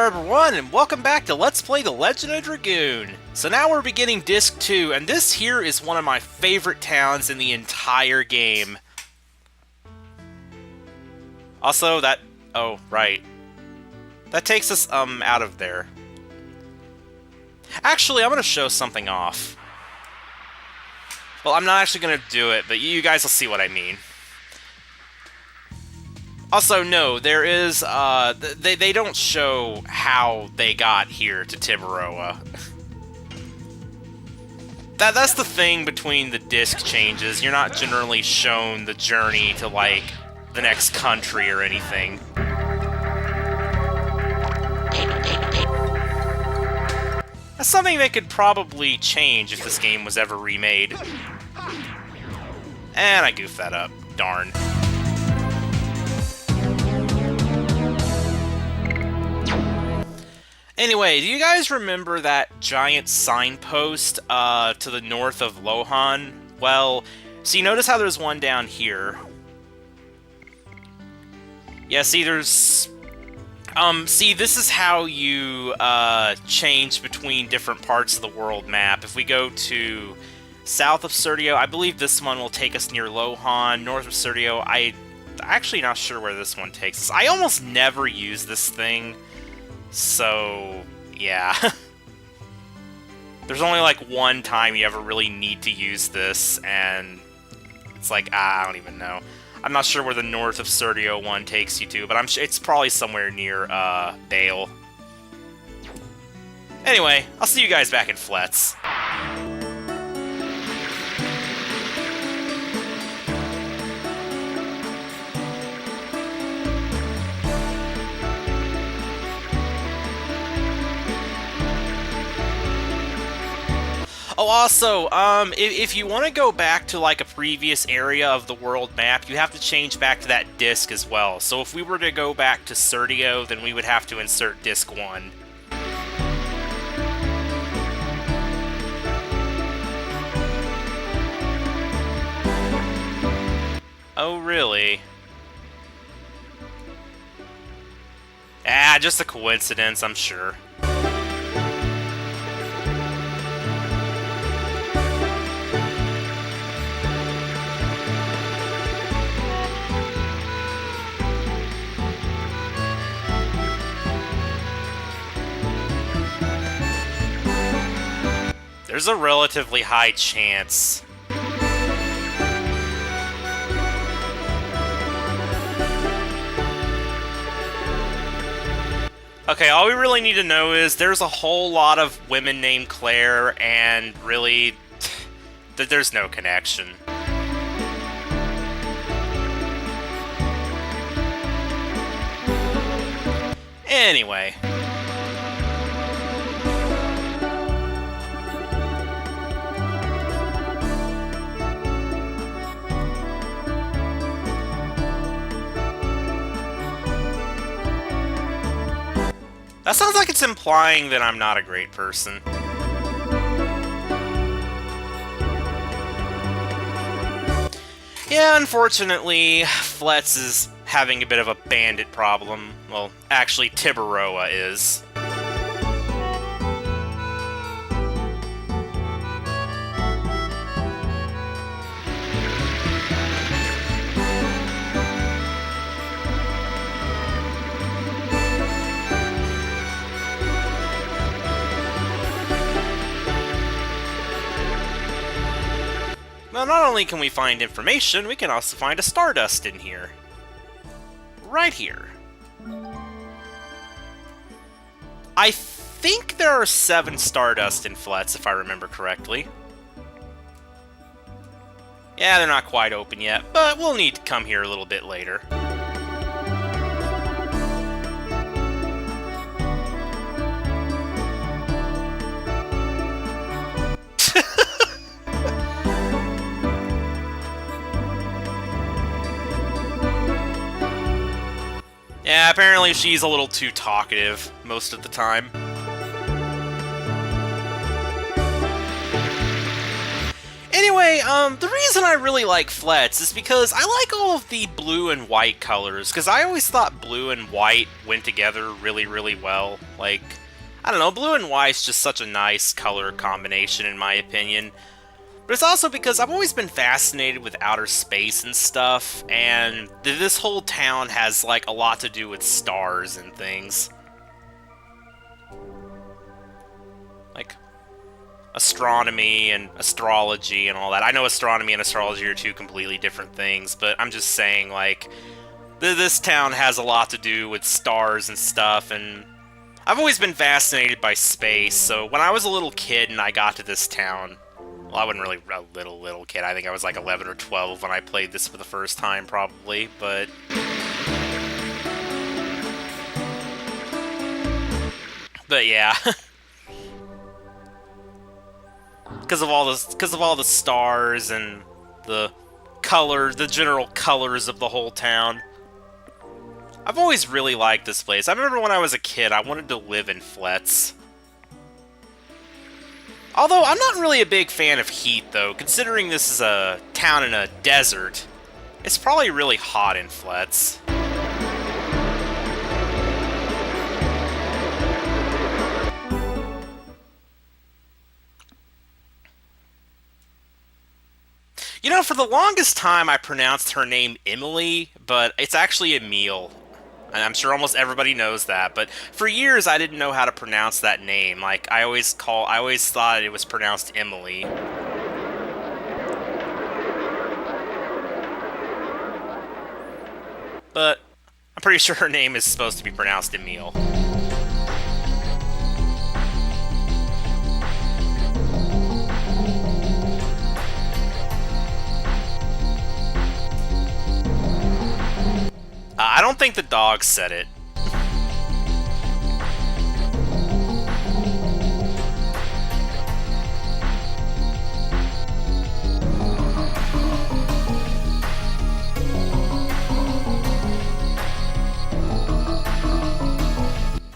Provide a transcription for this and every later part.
everyone, and welcome back to Let's Play The Legend of Dragoon. So now we're beginning Disc 2, and this here is one of my favorite towns in the entire game. Also, oh, right. That takes us, out of there. Actually, I'm gonna show something off. Well, I'm not actually gonna do it, but you guys will see what I mean. Also, no, there is, they don't show how they got here to Tiberoa. That's the thing between the disc changes. You're not generally shown the journey to, like, the next country or anything. That's something they could probably change if this game was ever remade. And I goofed that up. Darn. Anyway, do you guys remember that giant signpost to the north of Lohan? Well, so you notice how there's one down here. Yeah, see, there's... see, this is how you change between different parts of the world map. If we go to south of Serdio, I believe this one will take us near Lohan. North of Serdio, I'm actually not sure where this one takes us. I almost never use this thing. So, yeah. There's only like one time you ever really need to use this, and it's like, I don't even know. I'm not sure where the north of Serdio one takes you to, but I'm sure it's probably somewhere near, Bale. Anyway, I'll see you guys back in Fletz. Oh, also, if you want to go back to, like, a previous area of the world map, you have to change back to that disc as well. So if we were to go back to Serdio, then we would have to insert disc 1. Oh, really? Ah, just a coincidence, I'm sure. There's a relatively high chance. Okay, all we really need to know is there's a whole lot of women named Claire, and really, there's no connection. Anyway. That sounds like it's implying that I'm not a great person. Yeah, unfortunately, Fletz is having a bit of a bandit problem. Well, actually, Tiberoa is. Well, not only can we find information, we can also find a Stardust in here. Right here. I think there are 7 Stardust in Fletz, if I remember correctly. Yeah, they're not quite open yet, but we'll need to come here a little bit later. Yeah, apparently she's a little too talkative most of the time. Anyway, anyway, the reason I really like Fletz is because I like all of the blue and white colors, because I always thought blue and white went together really, really well. Like, I don't know, blue and white's just such a nice color combination in my opinion. But it's also because I've always been fascinated with outer space and stuff, and this whole town has, like, a lot to do with stars and things. Like, astronomy and astrology and all that. I know astronomy and astrology are two completely different things, but I'm just saying, like, this town has a lot to do with stars and stuff, and I've always been fascinated by space, so when I was a little kid and I got to this town, well, I wasn't really a little kid. I think I was like 11 or 12 when I played this for the first time, probably, but... But yeah. Because of all the stars and the colors, the general colors of the whole town. I've always really liked this place. I remember when I was a kid, I wanted to live in Fletz. Although, I'm not really a big fan of heat, though. Considering this is a town in a desert, it's probably really hot in Fletz. You know, for the longest time, I pronounced her name Emily, but it's actually Emile. And I'm sure almost everybody knows that, but for years I didn't know how to pronounce that name. Like, I always thought it was pronounced Emily. But I'm pretty sure her name is supposed to be pronounced Emile. I don't think the dog said it.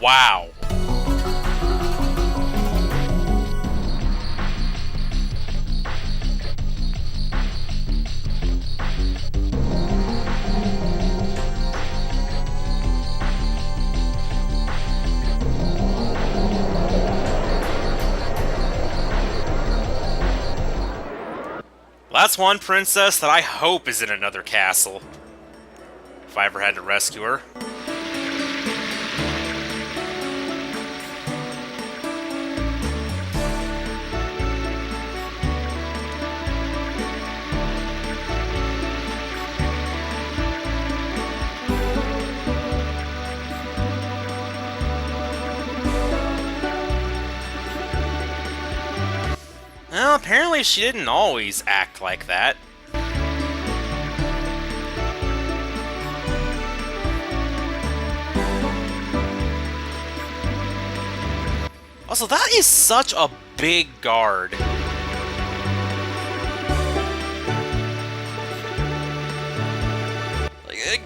Wow. That's one princess that I hope is in another castle. If I ever had to rescue her. Well, apparently she didn't always act like that. Also, that is such a big guard. Like,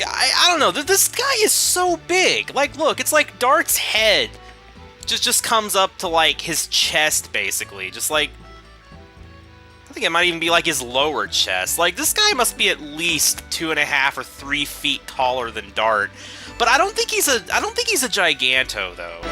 I don't know, this guy is so big. Like, look, it's like Dart's head just comes up to, like, his chest, basically. Just, like... I think it might even be like his lower chest. Like, this guy must be at least 2.5 or 3 feet taller than Dart. But I don't think he's a Giganto, though.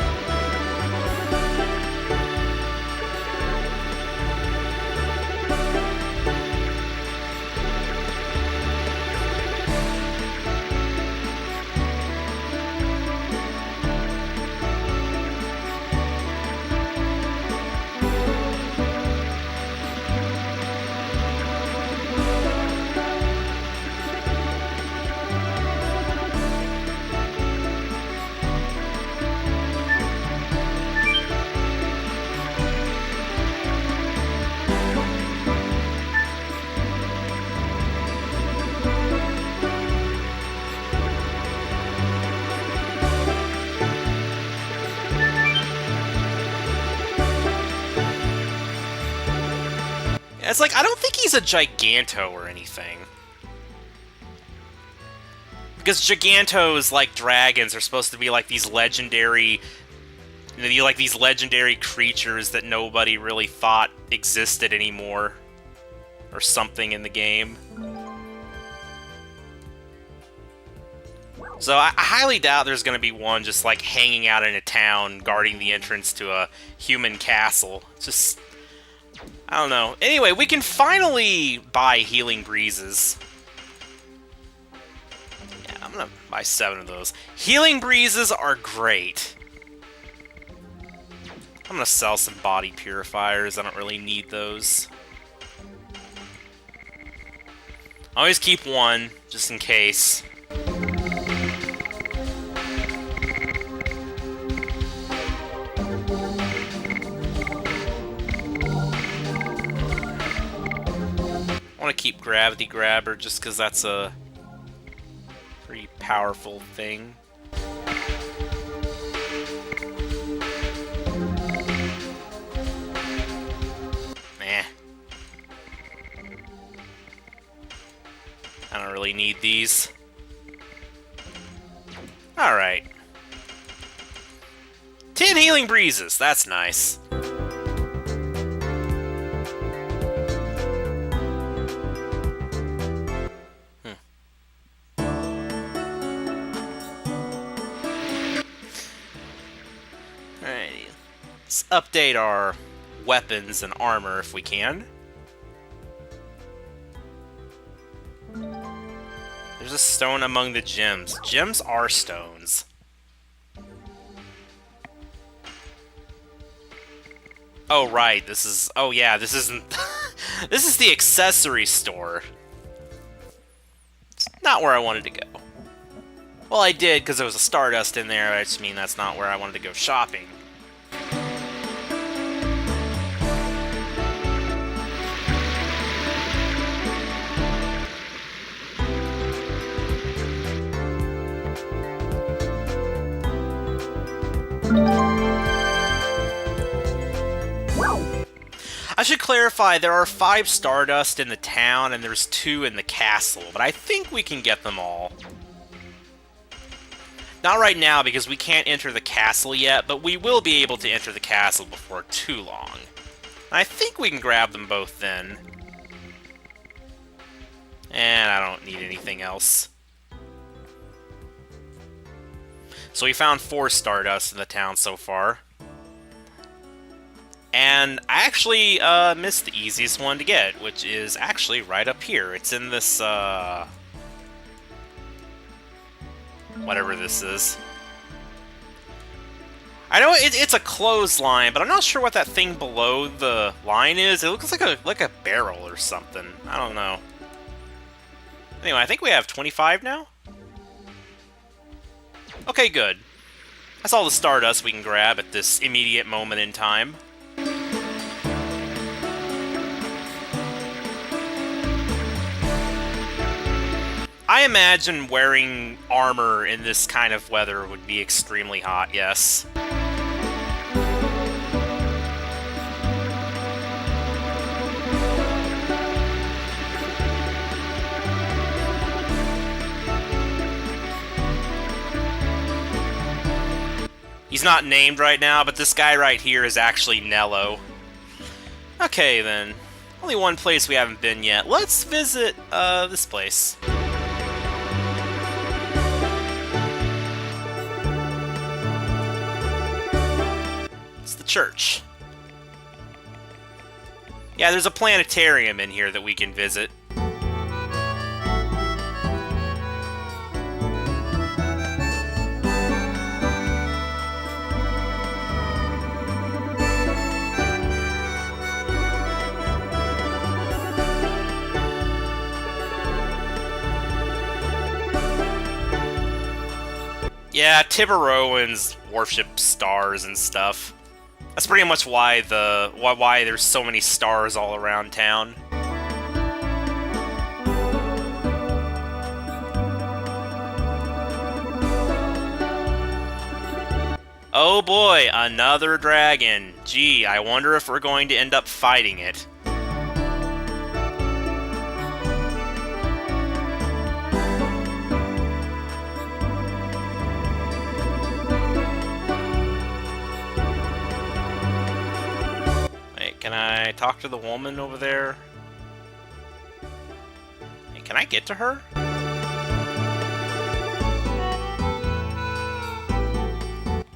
It's like, I don't think he's a Giganto or anything. Because Gigantos, like dragons, are supposed to be like these legendary... like these legendary creatures that nobody really thought existed anymore. or something in the game. So I highly doubt there's going to be one just like hanging out in a town guarding the entrance to a human castle. Just, I don't know. Anyway, we can finally buy Healing Breezes. Yeah, I'm going to buy 7 of those. Healing Breezes are great. I'm going to sell some body purifiers. I don't really need those. Always keep one, just in case. I want to keep Gravity Grabber just because that's a pretty powerful thing. I don't really need these. Alright. 10 Healing Breezes, that's nice. Alrighty. Let's update our weapons and armor if we can. There's a stone among the gems. Gems are stones. Oh, right. This is... Oh, yeah. This isn't... This is the accessory store. It's not where I wanted to go. Well, I did, because there was a Stardust in there. I just mean that's not where I wanted to go shopping. I should clarify, there are 5 Stardust in the town, and there's 2 in the castle, but I think we can get them all. Not right now, because we can't enter the castle yet, but we will be able to enter the castle before too long. And I think we can grab them both then. And I don't need anything else. So we found 4 Stardust in the town so far. And I actually missed the easiest one to get, which is actually right up here. It's in this, whatever this is. I know it's a clothesline, but I'm not sure what that thing below the line is. It looks like a barrel or something. I don't know. Anyway, I think we have 25 now? Okay, good. That's all the Stardust we can grab at this immediate moment in time. I imagine wearing armor in this kind of weather would be extremely hot, yes. He's not named right now, but this guy right here is actually Nello. Okay, then. Only one place we haven't been yet. Let's visit, this place. It's the church. Yeah, there's a planetarium in here that we can visit. Yeah, Tiberoans worship stars and stuff. That's pretty much why why there's so many stars all around town. Oh boy, another dragon. Gee, I wonder if we're going to end up fighting it. Can I talk to the woman over there? Can I get to her? I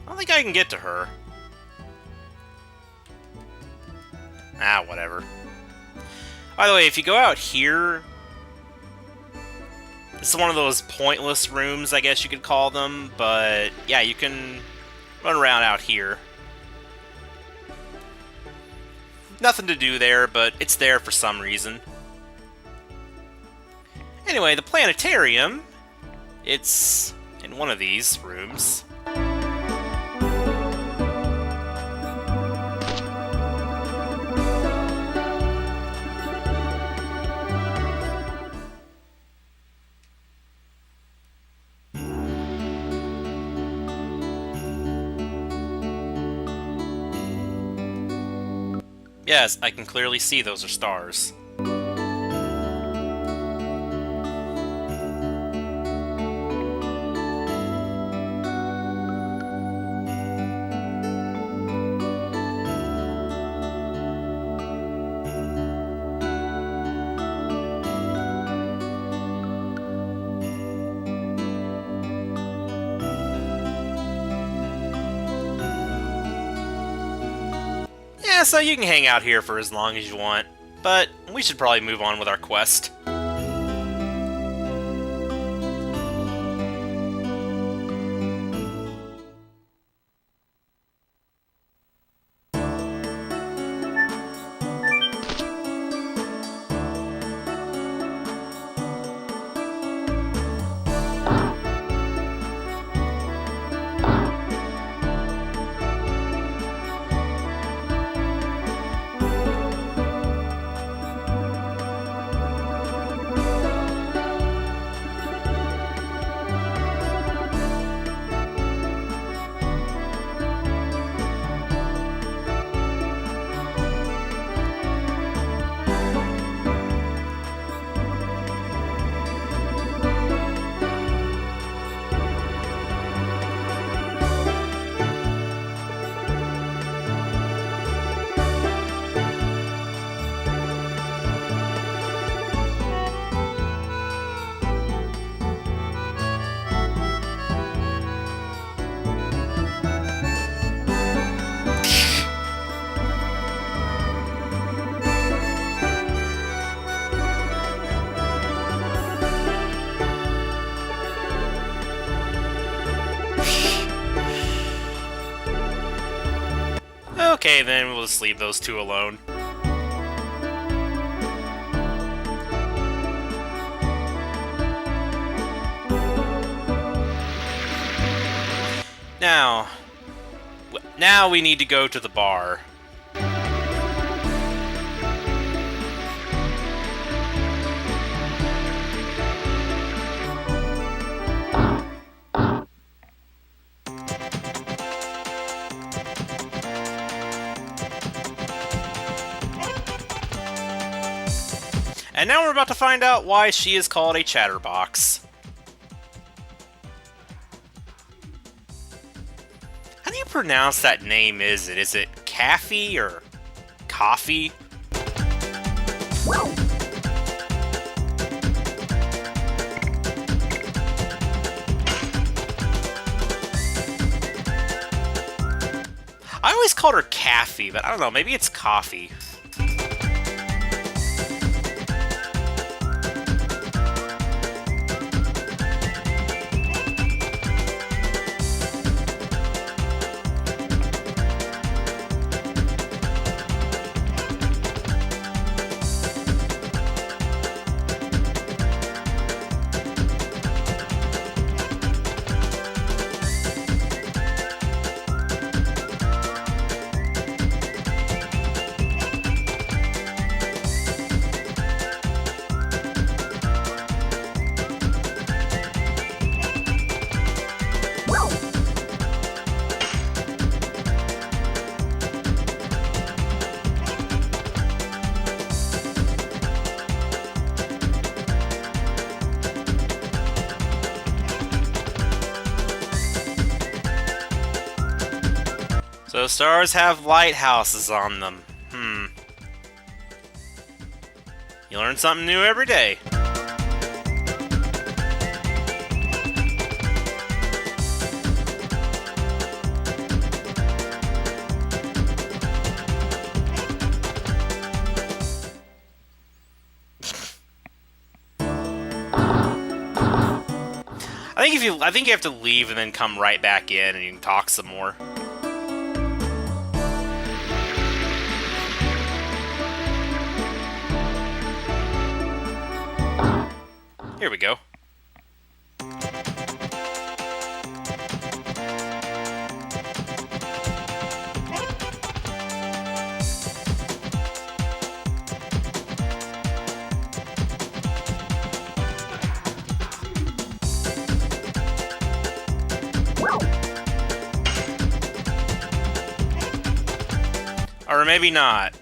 don't think I can get to her. Ah, whatever. By the way, if you go out here... This is one of those pointless rooms, I guess you could call them, but yeah, you can run around out here. Nothing to do there, but it's there for some reason. Anyway, the planetarium, it's in one of these rooms. Yes, I can clearly see those are stars. Yeah, so you can hang out here for as long as you want, but we should probably move on with our quest. Okay, then we'll just leave those two alone. Now we need to go to the bar. And now we're about to find out why she is called a chatterbox. How do you pronounce that name, is it? Is it Caffey or Coffee? I always called her Caffey, but I don't know, maybe it's Coffee. So stars have lighthouses on them. You learn something new every day. I think you have to leave and then come right back in and you can talk some more. Here we go. Or maybe not.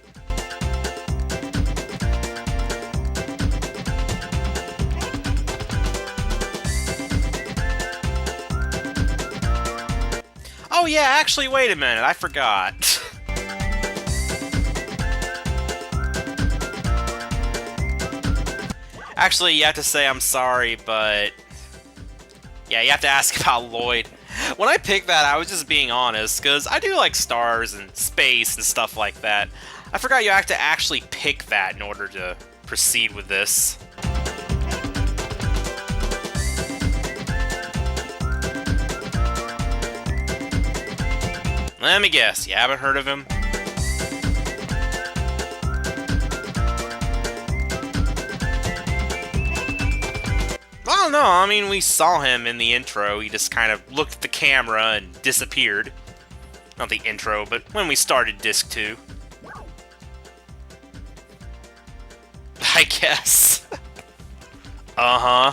Oh yeah, actually, wait a minute, I forgot. Actually, you have to say I'm sorry, but... yeah, you have to ask about Lloyd. When I picked that, I was just being honest, because I do like stars and space and stuff like that. I forgot you have to actually pick that in order to proceed with this. Let me guess, you haven't heard of him? I don't know, I mean, we saw him in the intro. He just kind of looked at the camera and disappeared. Not the intro, but when we started Disc 2. I guess. Uh-huh.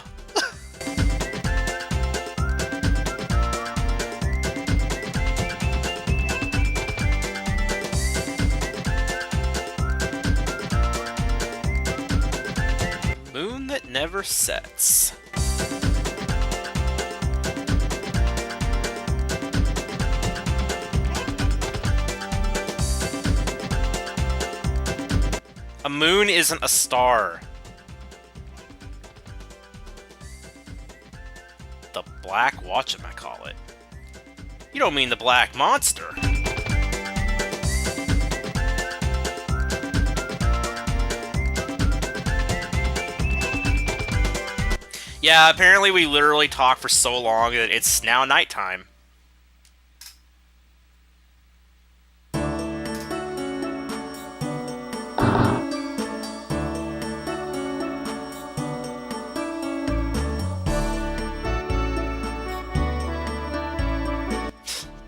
Moon that never sets. A moon isn't a star. The black whatchamacallit. You don't mean the black monster. Yeah, apparently we literally talked for so long that it's now nighttime.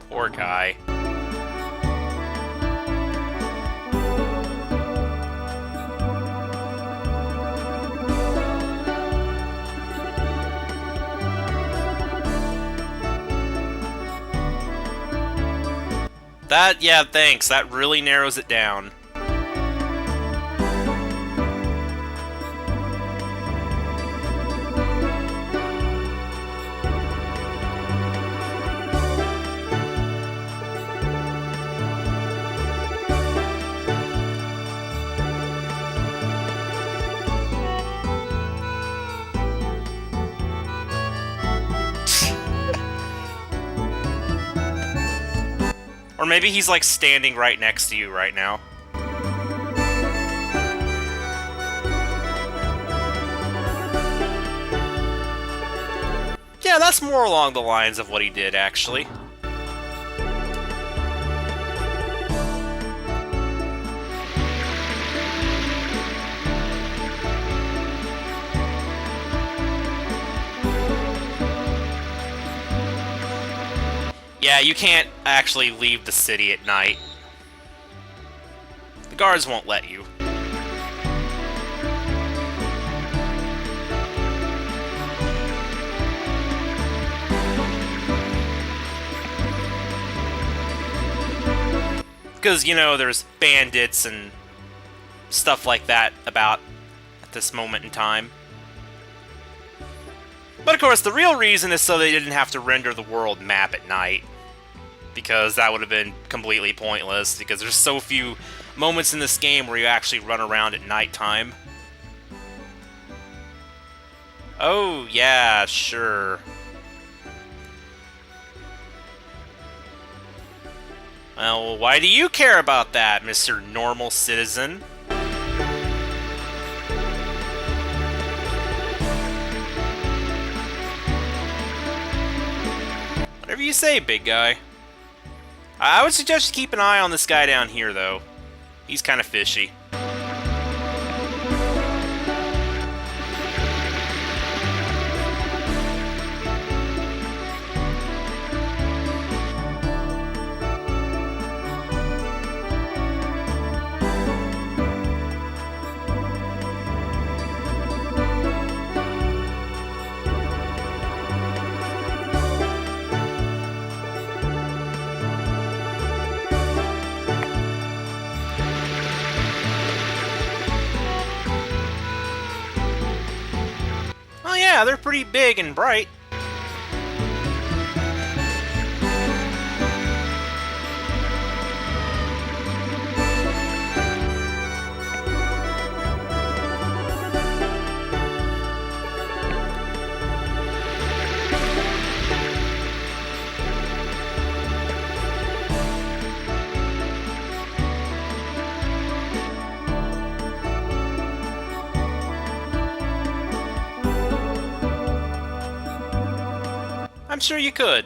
Poor guy. That, yeah, thanks. That really narrows it down. Or maybe he's like standing right next to you right now. Yeah, that's more along the lines of what he did, actually. Yeah, you can't actually leave the city at night. The guards won't let you. Because, you know, there's bandits and stuff like that about at this moment in time. But of course, the real reason is so they didn't have to render the world map at night. Because that would have been completely pointless, because there's so few moments in this game where you actually run around at nighttime. Oh, yeah, sure. Well, why do you care about that, Mr. Normal Citizen? say, big guy? I would suggest you keep an eye on this guy down here, though. He's kind of fishy. Oh yeah, they're pretty big and bright. I'm sure you could.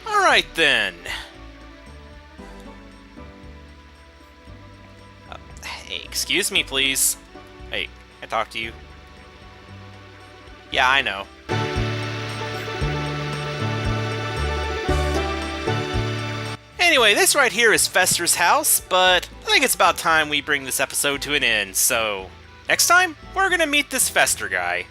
Alright then. Hey, excuse me, please. Hey, can I talk to you? Yeah, I know. Anyway, this right here is Fester's house, but I think it's about time we bring this episode to an end, so next time, we're gonna meet this Fester guy.